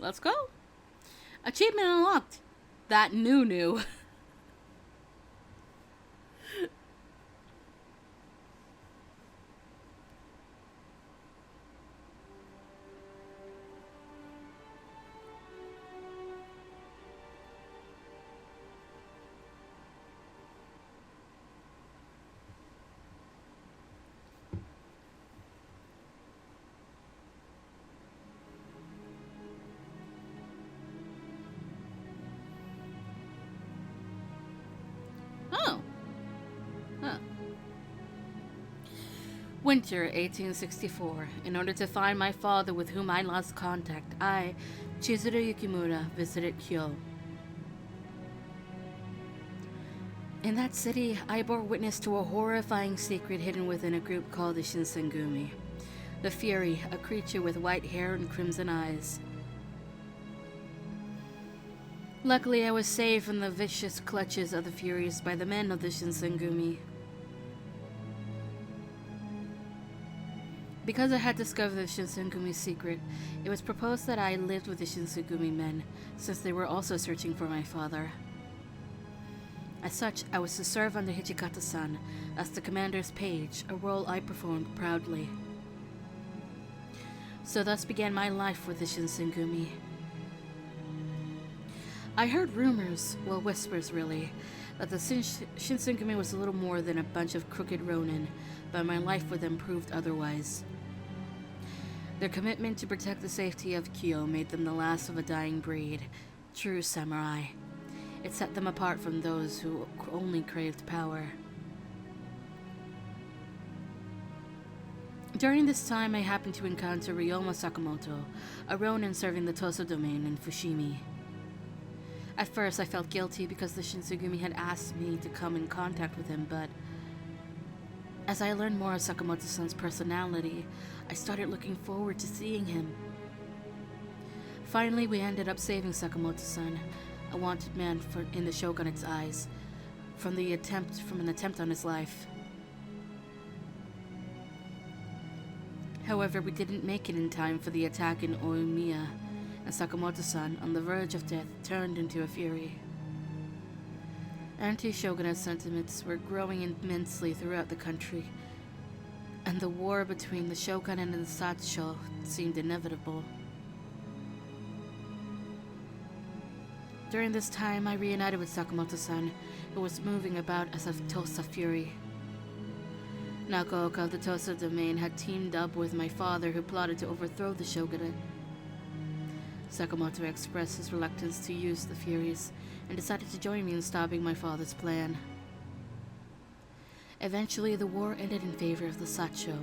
Let's go. Achievement unlocked. That new. Oh. Huh. Winter 1864. In order to find my father with whom I lost contact, I, Chizuru Yukimura, visited Kyo. In that city, I bore witness to a horrifying secret hidden within a group called the Shinsengumi. The Fury, a creature with white hair and crimson eyes. Luckily, I was saved from the vicious clutches of the Furies by the men of the Shinsengumi. Because I had discovered the Shinsengumi's secret, it was proposed that I lived with the Shinsengumi men, since they were also searching for my father. As such, I was to serve under Hichikata-san as the commander's page, a role I performed proudly. So thus began my life with the Shinsengumi. I heard rumors, well whispers really, that the Shinsengumi was a little more than a bunch of crooked ronin, but my life with them proved otherwise. Their commitment to protect the safety of Kyo made them the last of a dying breed, true samurai. It set them apart from those who only craved power. During this time, I happened to encounter Ryoma Sakamoto, a ronin serving the Tosa domain in Fushimi. At first, I felt guilty because the Shinsengumi had asked me to come in contact with him, but as I learned more of Sakamoto-san's personality, I started looking forward to seeing him. Finally, we ended up saving Sakamoto-san, a wanted man in the shogunate's eyes, from an attempt on his life. However, we didn't make it in time for the attack in Oimiya, and Sakamoto-san, on the verge of death, turned into a fury. Anti-shogunate sentiments were growing immensely throughout the country, and the war between the shogun and the sacho seemed inevitable. During this time, I reunited with Sakamoto-san, who was moving about as a Tosa Fury. Hakuoki of the Tosa domain had teamed up with my father, who plotted to overthrow the shogunate. Sakamoto expressed his reluctance to use the Furies, and decided to join me in stopping my father's plan. Eventually, the war ended in favor of the sacho,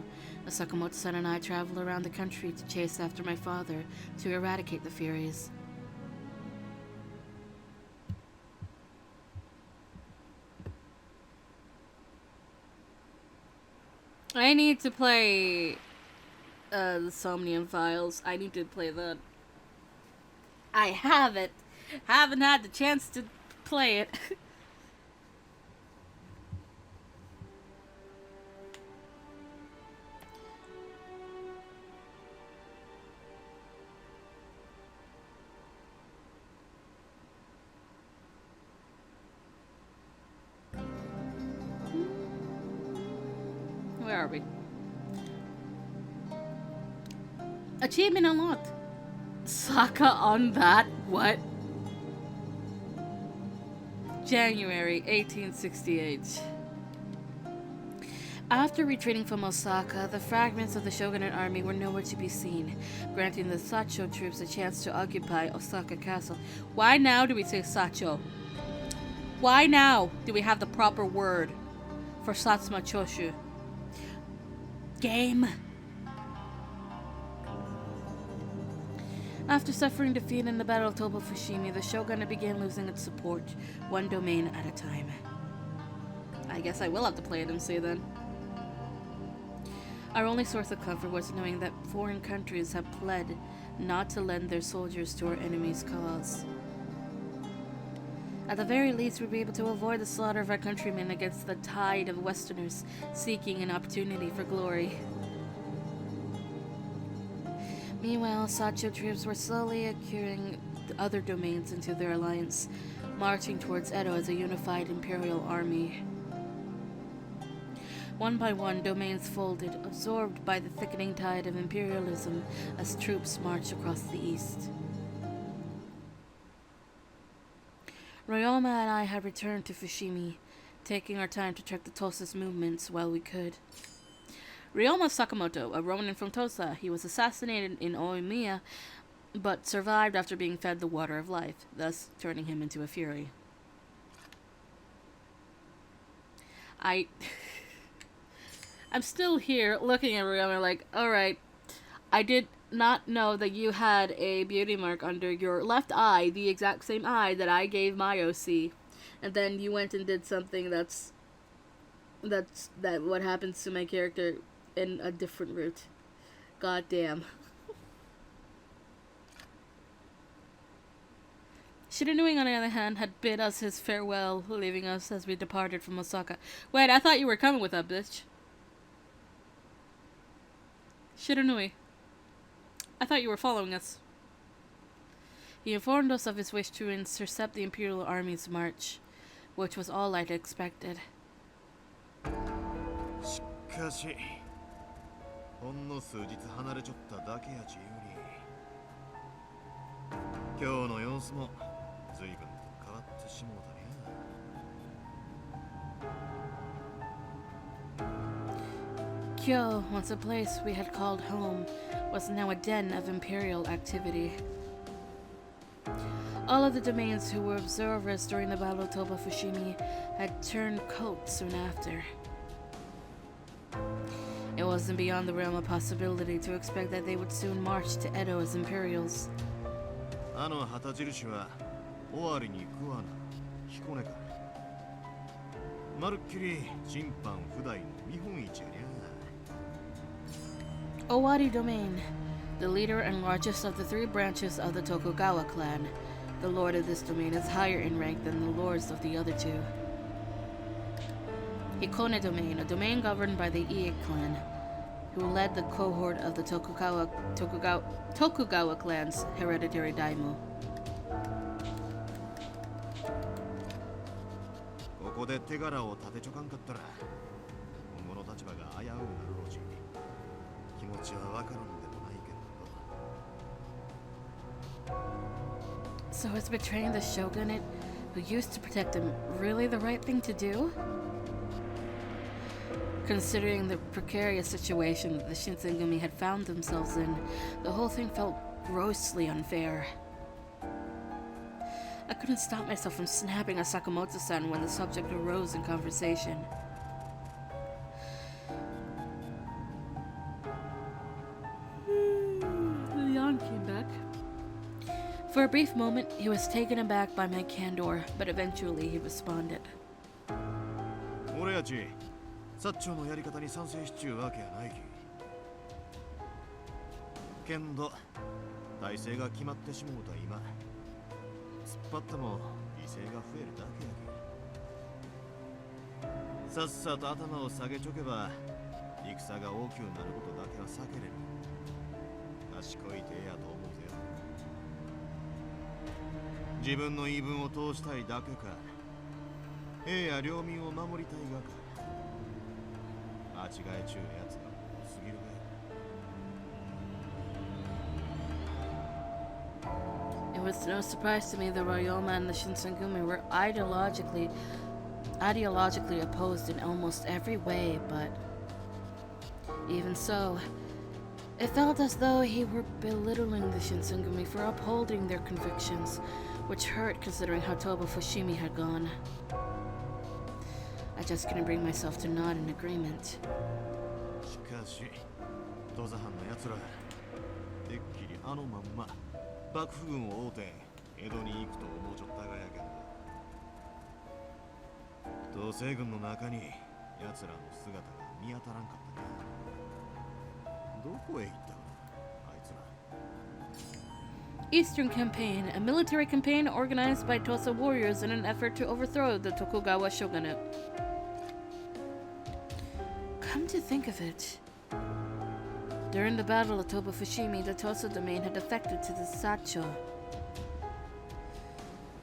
as Sakamoto-san and I traveled around the country to chase after my father to eradicate the Furies. I need to play the Somnium Files. I need to play that. I have it. Haven't had the chance to play it. Where are we? Achievement unlocked. Saka on that? What? January 1868. After retreating from Osaka, the fragments of the shogunate army were nowhere to be seen, granting the sacho troops a chance to occupy Osaka Castle. Why now do we say sacho? Why now do we have the proper word for Satsuma Choshu? Game. After suffering defeat in the Battle of Toba Fushimi, the shogunate began losing its support, one domain at a time. I guess I will have to play it MC then. Our only source of comfort was knowing that foreign countries have pled not to lend their soldiers to our enemy's cause. At the very least, we'd be able to avoid the slaughter of our countrymen against the tide of Westerners seeking an opportunity for glory. Meanwhile, Sacho troops were slowly acquiring the other domains into their alliance, marching towards Edo as a unified imperial army. One by one, domains folded, absorbed by the thickening tide of imperialism as troops marched across the east. Ryoma and I had returned to Fushimi, taking our time to track the Tosa's movements while we could. Ryoma Sakamoto, a Ronin from Tosa, he was assassinated in Oimiya, but survived after being fed the water of life, thus turning him into a fury. I'm still here looking at Ryoma like, alright, I did not know that you had a beauty mark under your left eye, the exact same eye that I gave my OC. And then you went and did something that's what happens to my character in a different route. God damn. Shiranui, on the other hand, had bid us his farewell, leaving us as we departed from Osaka. Wait, I thought you were coming with that bitch. Shiranui, I thought you were following us. He informed us of his wish to intercept the Imperial Army's march, which was all I'd expected. しかし、ほんの数日離れちょっただけやちゆに。今日の様子も随分と変わってしもうたね。Kyo, once a place we had called home, was now a den of imperial activity. All of the domains who were observers during the Battle of Toba Fushimi had turned coat soon after. It wasn't beyond the realm of possibility to expect that they would soon march to Edo as Imperials. あの旗印は終わりに行くわな。彦根か。まるっきり審判不代の見本市やにゃ。Owari Domain, the leader and largest of the three branches of the Tokugawa clan. The lord of this domain is higher in rank than the lords of the other two. Hikone Domain, a domain governed by the Ie clan, who led the cohort of the Tokugawa clan's hereditary daimyo. ここで手柄を立てちょかんかったら、今後の立場が危うくなるろうし、気持ちはわからんでもないけど。So is betraying the shogunate, who used to protect him, really the right thing to do? Considering the precarious situation that the Shinsengumi had found themselves in, the whole thing felt grossly unfair. I couldn't stop myself from snapping at Sakamoto-san when the subject arose in conversation. The yawn came back. For a brief moment, he was taken aback by my candor, but eventually he responded. 俺やち、薩長のやり方に賛成しちゅうわけやないき。けんど、体制が決まってしもうた今、突っ張っても犠牲が増えるだけやき。さっさと頭を下げちょけば、戦が大きくなることだけは避けれる。賢い手やと思うぜよ。自分の言い分を通したいだけか、兵や領民を守りたいがか。間違えちゅうやつが多すぎるべ。 It was no surprise to me that Ryoma and the Shinsengumi were ideologically opposed in almost every way, but even so, it felt as though he were belittling the Shinsengumi for upholding their convictions, which hurt considering how Toba Fushimi had gone. I just couldn't bring myself to nod in agreement. しかし、土佐藩の奴ら、てっきりあのまんま幕府軍を追うて江戸に行くと思うちょったがやけんど、統制軍の中に奴らの姿が見当たらんかったね。どこへ行ったかな、あいつら。Eastern Campaign, a military campaign organized by Tosa warriors in an effort to overthrow the Tokugawa shogunate. Come to think of it, During the Battle of Toba Fushimi, the Tosa domain had defected to the Sacho.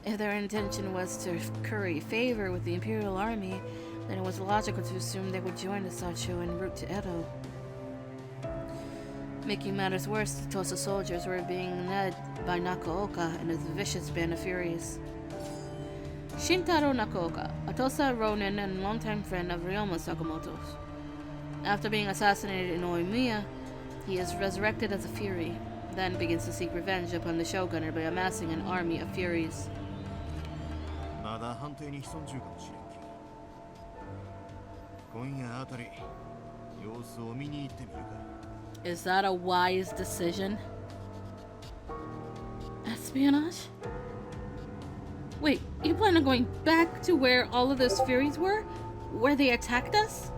If their intention was to curry favor with the Imperial Army, then it was logical to assume they would join the Sacho en route to Edo. Making matters worse, the Tosa soldiers were being led by Hakuoki and his vicious band of furies. Shintaro Hakuoki, a Tosa ronin and longtime friend of Ryoma Sakamoto's. After being assassinated in Oimiya, he is resurrected as a fury, then begins to seek revenge upon the shogunate by amassing an army of furies. まだ判定に潜ん中かもしれんけど、今夜あたり様子を見に行ってみるか。Is that a wise decision? Espionage? Wait, you plan on going back to where all of those furies were? Where they attacked us?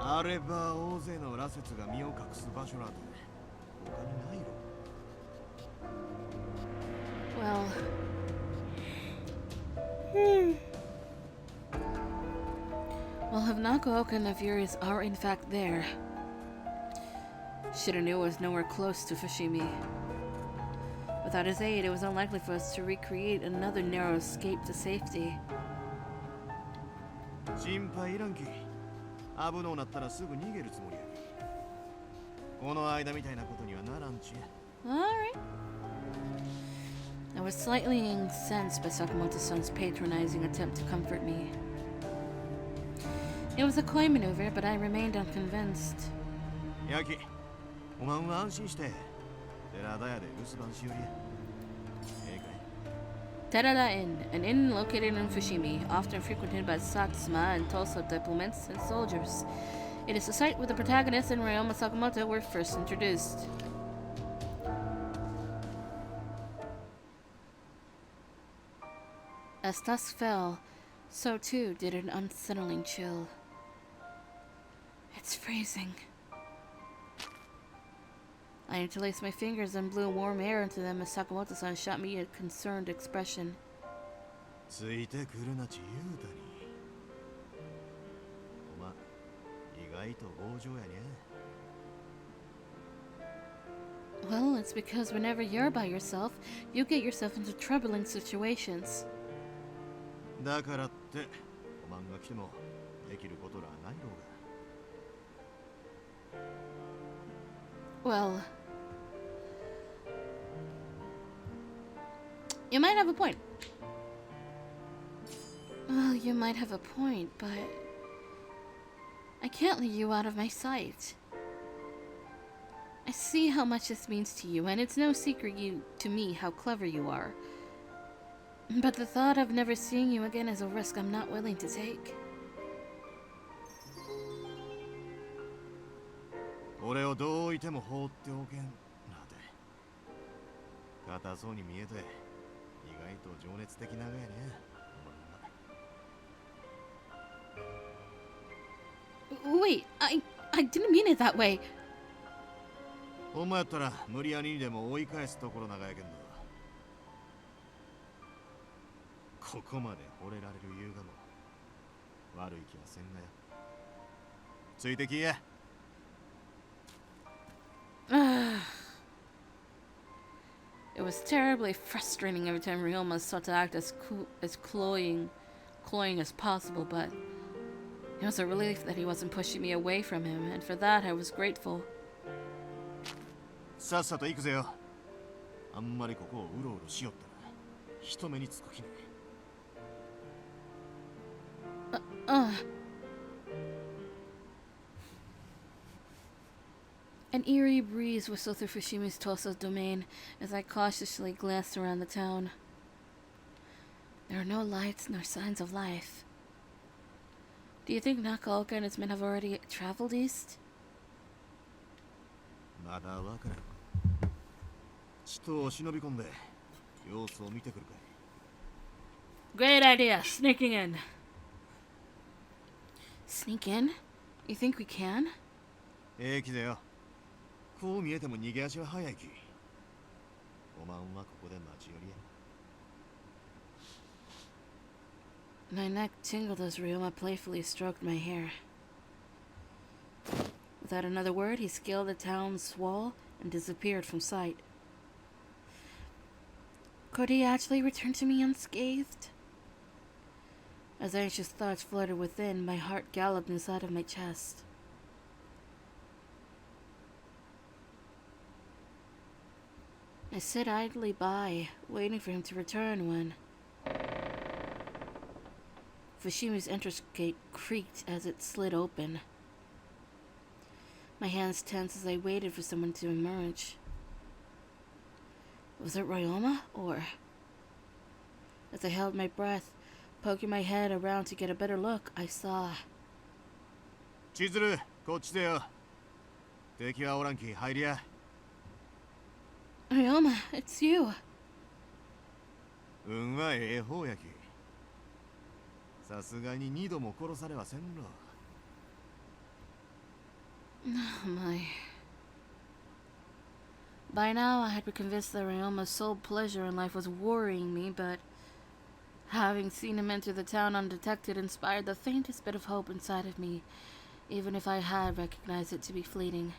あれば大勢の羅刹が身を隠す場所など他にないろ。Well... Well, if Hakuoki and the Furies are in fact there, Shiranu was nowhere close to Fushimi. Without his aid, it was unlikely for us to recreate another narrow escape to safety. 心配いらんき。危のうなったらすぐ逃げるつもりやき。この間みたいなことにはならんちや。Alright. I was slightly incensed by Sakamoto-san's patronizing attempt to comfort me. It was a coy maneuver, but I remained unconvinced. やき、おまんは安心して、寺田屋で留守番しよりや。ええかい? Terada Inn, an inn located in Fushimi, often frequented by Satsuma and Tosa diplomats and soldiers. It is the site where the protagonist and Ryoma Sakamoto were first introduced. As dusk fell, so too did an unsettling chill. It's freezing. I interlaced my fingers and blew warm air into them as Sakamoto-san shot me a concerned expression. ついてくるなち言うたに。おま、意外と強情やにゃ。Well, it's because whenever you're by yourself, you get yourself into troubling situations. だからって、おまんが来てもできることらないろうが。Well, you might have a point. Well, you might have a point, but I can't leave you out of my sight. I see how much this means to you, and it's no secret to me how clever you are. But the thought of never seeing you again is a risk I'm not willing to take. 俺をどういても放っておけん。なんて。硬そうに見えて、意外と情熱的ながやね。Wait, I didn't mean it that way. ほんまやったら無理やりにでも追い返すところながやけんど。ここまで惚れられる優雅も悪い気はせんがや。ついてきや。It was terribly frustrating every time Ryoma sought to act as cloying as possible, but it was a relief that he wasn't pushing me away from him, and for that I was grateful. さっさと行くぜよ。あんまりここをうろうろしよったら人目につくきね。An eerie breeze whistled through Fushimi's Tosa's domain as I cautiously glanced around the town. There are no lights nor signs of life. Do you think Hakuoki and his men have already traveled east? まだわからん。ちと忍び込んで様子を見てくるかい。Great idea, sneaking in. Sneak in? You think we can? ええきぜよ。こう見えても逃げ足は早いき。おまんはここで待ち寄りや。My neck tingled as Ryoma playfully stroked my hair. With Without another word, he scaled the town's wall and disappeared from sight. Could he actually return to me unscathed? As anxious thoughts fluttered within, my heart galloped inside of my chest. I sit idly by, waiting for him to return when Fushimu's entrance gate creaked as it slid open. My hands tensed as I waited for someone to emerge. Was it Ryoma, or... As I held my breath, poking my head around to get a better look, I saw... Chizuru, こっちだよ。敵はおらんき、入りや。Ryoma, it's you. 運はええ方やき。さすがに2度も殺されはせんろ。My... By now, I had been convinced that Ryoma's sole pleasure in life was worrying me, but having seen him enter the town undetected inspired the faintest bit of hope inside of me, even if I had recognized it to be fleeting.